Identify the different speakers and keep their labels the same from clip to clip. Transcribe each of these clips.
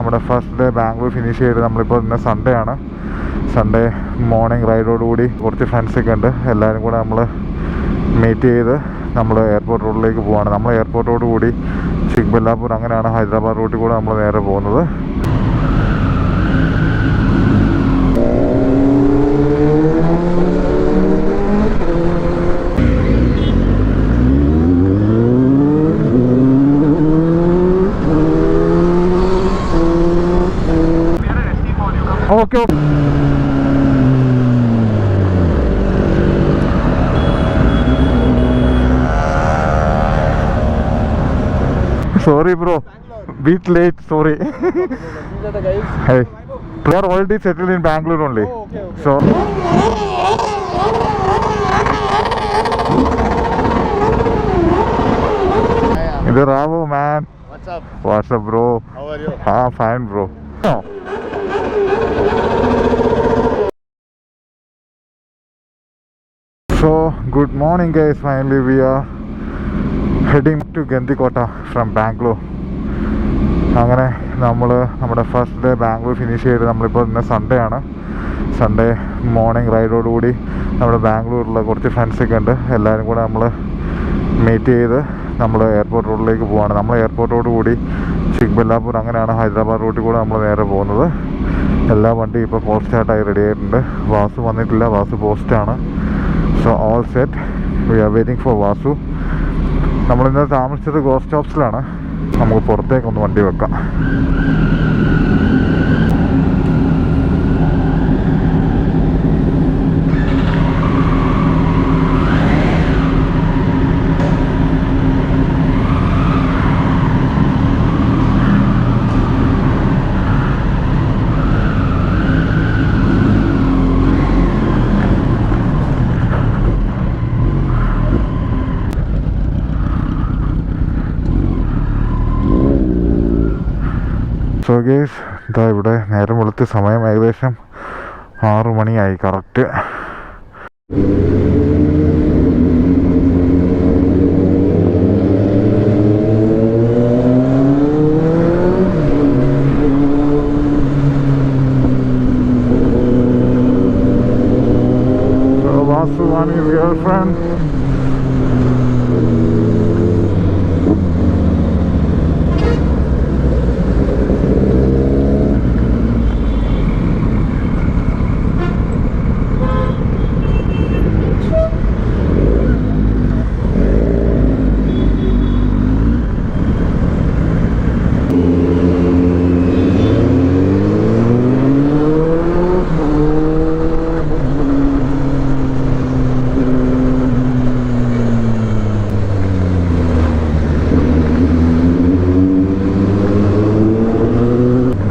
Speaker 1: നമ്മുടെ first day Bangalore finish ചെയ്ത് നമ്മളിപ്പോൾ ഇന്ന് സൺഡേ ആണ്. സൺഡേ മോർണിംഗ് റൈഡോടുകൂടി കുറച്ച് ഫ്രണ്ട്സൊക്കെ ഉണ്ട്. എല്ലാവരും കൂടെ നമ്മൾ മീറ്റ് ചെയ്ത് നമ്മൾ എയർപോർട്ട് റോഡിലേക്ക് പോവാണ്. നമ്മൾ എയർപോർട്ടോട് കൂടി ചിക്ബല്ലാപൂർ അങ്ങനെയാണ് ഹൈദരാബാദ് റൂട്ടിൽ കൂടെ നമ്മൾ നേരെ പോകുന്നത്. Okay sorry bro, bit late, sorry.
Speaker 2: These are the guys.
Speaker 1: Hey, we are already settled in Bangalore only.
Speaker 2: Oh, okay.
Speaker 1: So Idhar aavo man. What's up bro?
Speaker 2: How are you?
Speaker 1: Fine bro. So good morning guys, finally we are heading to Gandikota from Bangalore. അങ്ങനെ നമ്മൾ നമ്മുടെ first day Bangalore finish ചെയ്ത് നമ്മളിപ്പോൾ ഇന്ന് Sunday ആണ്. Sunday morning റൈഡോടുകൂടി നമ്മുടെ ബാംഗ്ലൂരിലുള്ള കുറച്ച് ഫ്രണ്ട്സൊക്കെ ഉണ്ട്. എല്ലാവരും കൂടെ നമ്മൾ മീറ്റ് ചെയ്ത് നമ്മൾ എയർപോർട്ട് റോഡിലേക്ക് പോവാണ്. നമ്മൾ എയർപോർട്ടോട് കൂടി ചിക്ബല്ലാപൂർ അങ്ങനെയാണ് ഹൈദരാബാദ് റൂട്ടിൽ കൂടെ നമ്മൾ നേരെ പോകുന്നത്. എല്ലാ വണ്ടിയും ഇപ്പോൾ കോൾ സ്റ്റാർട്ടായി റെഡി ആയിട്ടുണ്ട്. വാസു വന്നിട്ടില്ല, വാസു പോസ്റ്റാണ്. So all set, we are waiting for Vasu. നമ്മളിന്ന് താമസിച്ചത് ഗോസ്റ്റ് ഹൗസിലാണ്. നമുക്ക് പുറത്തേക്കൊന്ന് വണ്ടി വെക്കാം. സോ ഗേസ്, ഇതാ ഇവിടെ നേരം വെളുത്ത് സമയം ഏകദേശം 6 മണിയായി correct. So Vasu and his girlfriend.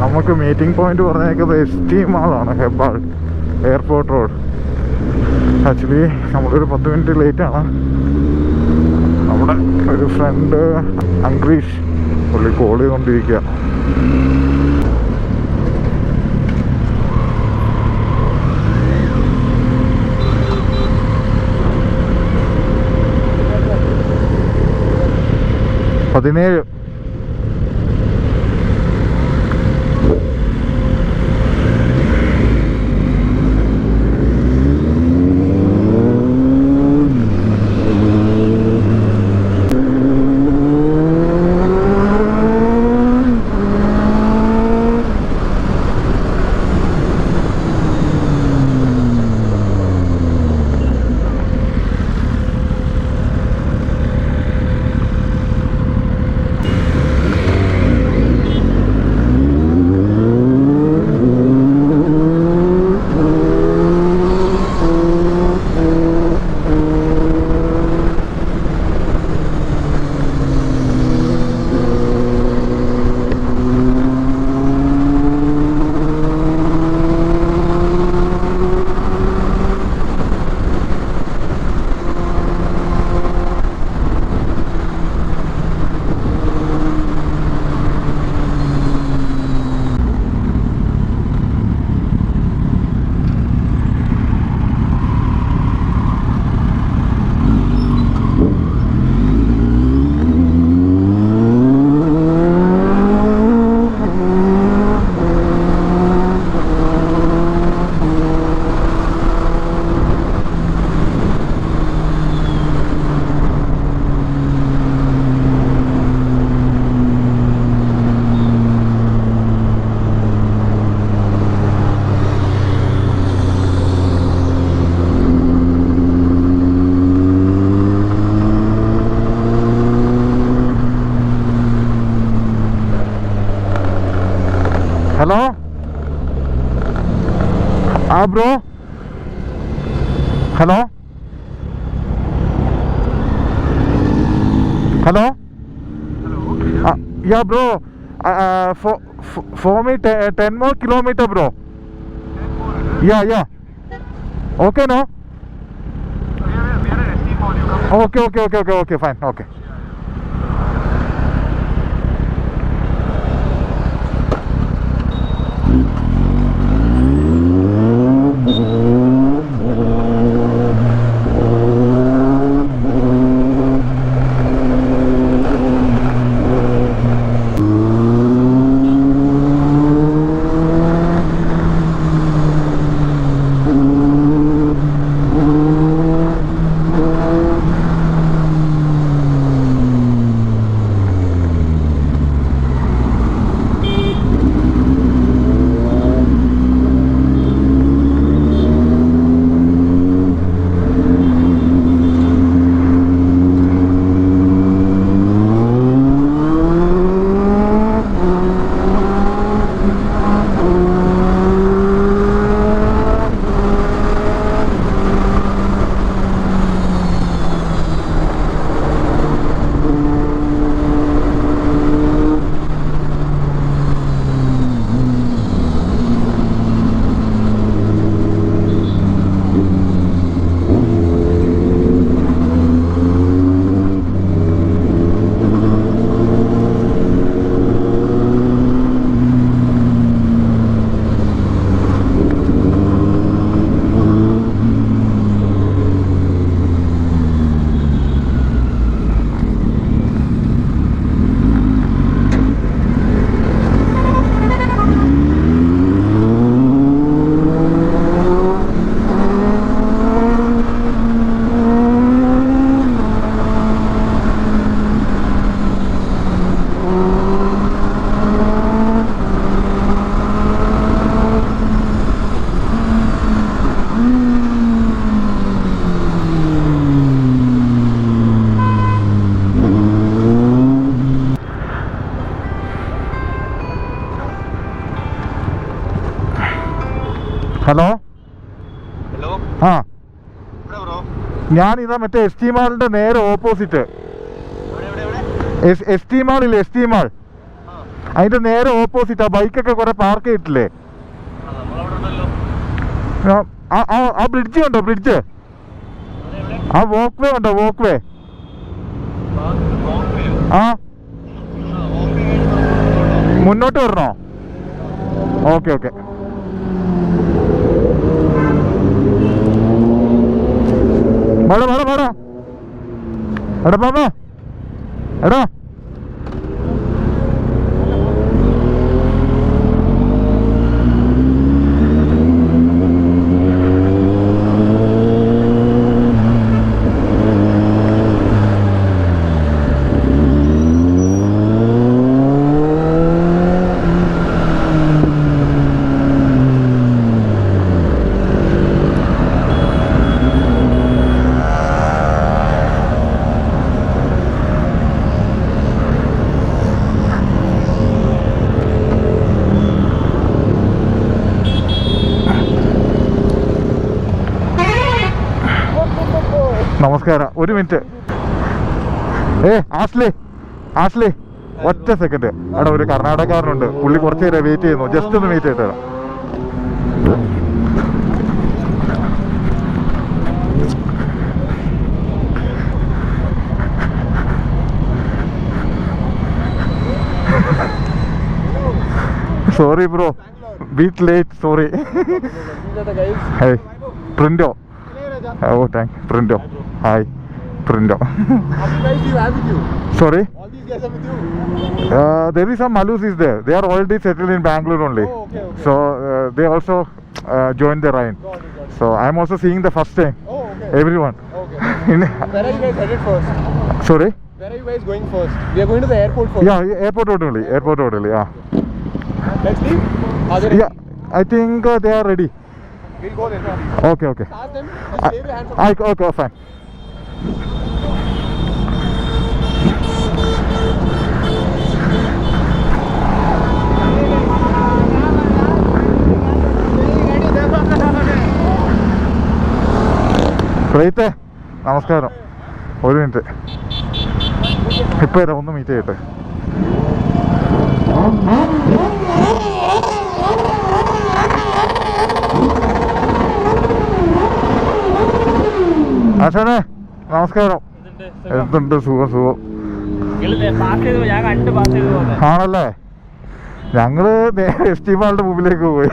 Speaker 1: നമുക്ക് മീറ്റിംഗ് പോയിന്റ് പറഞ്ഞേക്കുന്നത് ST മാളാണ്, ഹെബ്ബാൾ എയർപോർട്ട് റോഡ്. ആക്ച്വലി നമ്മളൊരു 10 മിനിറ്റ് ലേറ്റാണ്. നമ്മുടെ ഒരു ഫ്രണ്ട് അംഗ്രീഷ് പുള്ളി കോൾ ചെയ്തുകൊണ്ടിരിക്കുക. പതിനേഴ്. Hello? Bro? Hello? Hello?
Speaker 2: Hello.
Speaker 1: Yeah, bro. For me, 10 more kilometer, bro.
Speaker 2: 10 more.
Speaker 1: Yeah. Okay, no?
Speaker 2: We are at ST Mall. You come.
Speaker 1: Okay, fine, okay. Hello
Speaker 2: Hello.
Speaker 1: ആ
Speaker 2: Where, bro?
Speaker 1: ഞാനിതാ മറ്റേ S T മാളിൻ്റെ നേരെ opposite S T മാളില്ലേ S T mall അതിൻ്റെ നേരെ opposite ആ ബൈക്കൊക്കെ കുറെ പാർക്ക് ചെയ്തിട്ടില്ലേ ആ ബ്രിഡ്ജ് ഉണ്ടോ ബ്രിഡ്ജ് ആ വോക്ക് വേ ഉണ്ടോ വോക്ക് വേ ആ മുന്നോട്ട് വരണോ ഓക്കെ വാടാ എടാ പാപ്പാ എടാ നമസ്കാരം ഒരു മിനിറ്റ് ആഷ്ലി ഒറ്റ സെക്കൻഡ് അവിടെ ഒരു കർണാടകക്കാരനുണ്ട് പുള്ളി കുറച്ച് നേരം വെയിറ്റ് ചെയ്യുന്നു ജസ്റ്റ് ഒന്ന് വെയിറ്റ് ചെയ്തിട്ട് sorry bro bit late sorry
Speaker 2: These are the guys.
Speaker 1: Hey Printo Oh, thank Prindo. Hi, Prindo.
Speaker 2: How many guys do you have with you?
Speaker 1: Sorry?
Speaker 2: All these guys are with you?
Speaker 1: There is some Malus is there. They are already settled in Bangalore only.
Speaker 2: Oh, okay.
Speaker 1: So they also joined the Rhine.
Speaker 2: Got it.
Speaker 1: So I am also seeing the first time.
Speaker 2: Oh, okay.
Speaker 1: Everyone.
Speaker 2: Okay. Where are you guys headed first?
Speaker 1: Sorry?
Speaker 2: Where are you guys going first? We are going to the airport first.
Speaker 1: Yeah, airport road only. Yeah.
Speaker 2: Let's leave. Are they ready?
Speaker 1: Yeah, I think they are ready.
Speaker 2: We'll go there.
Speaker 1: Okay.
Speaker 2: Ask them. Just wave your hands up.
Speaker 1: Okay, fine. റീത്തെ നമസ്കാരം. ഒരു minute, ഇപ്പം വരാം, ഒന്ന് meet ചെയ്യട്ടെ. ആശാനെ നമസ്കാരം. എന്തുണ്ട്? സുഖം. ആണല്ലേ? ഞങ്ങള് എസ് ടി മാളിന്റെ മുമ്പിലേക്ക് പോയി.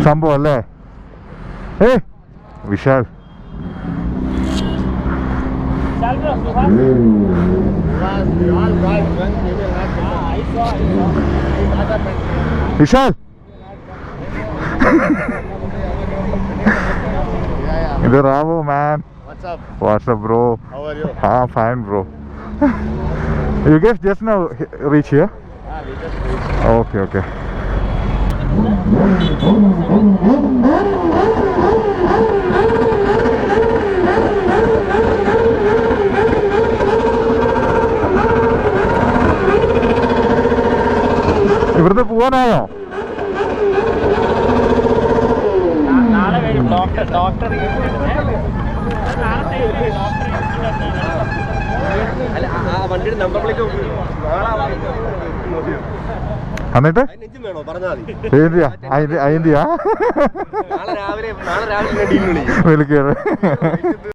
Speaker 1: സംഭവം അല്ലേ? വിശാൽ വിശാൽ ഇത് Rao man. What's up bro?
Speaker 2: How are you?
Speaker 1: Fine bro. You guys just now reach here?
Speaker 2: We just reached.
Speaker 1: Okay. ഇവിടുന്ന് പോവാനായോ?
Speaker 2: നാളെ വരും ഡോക്ടർ അല്ല ആ വണ്ടിയുടെ നമ്പർ പ്ലേറ്റ്
Speaker 1: എന്നിട്ട്
Speaker 2: വേണോ പറഞ്ഞാൽ മതി.
Speaker 1: അയിന്റെയാ
Speaker 2: നാളെ രാവിലെ ഡീൽ വിളിക്കും.
Speaker 1: വിളിക്കാറ്.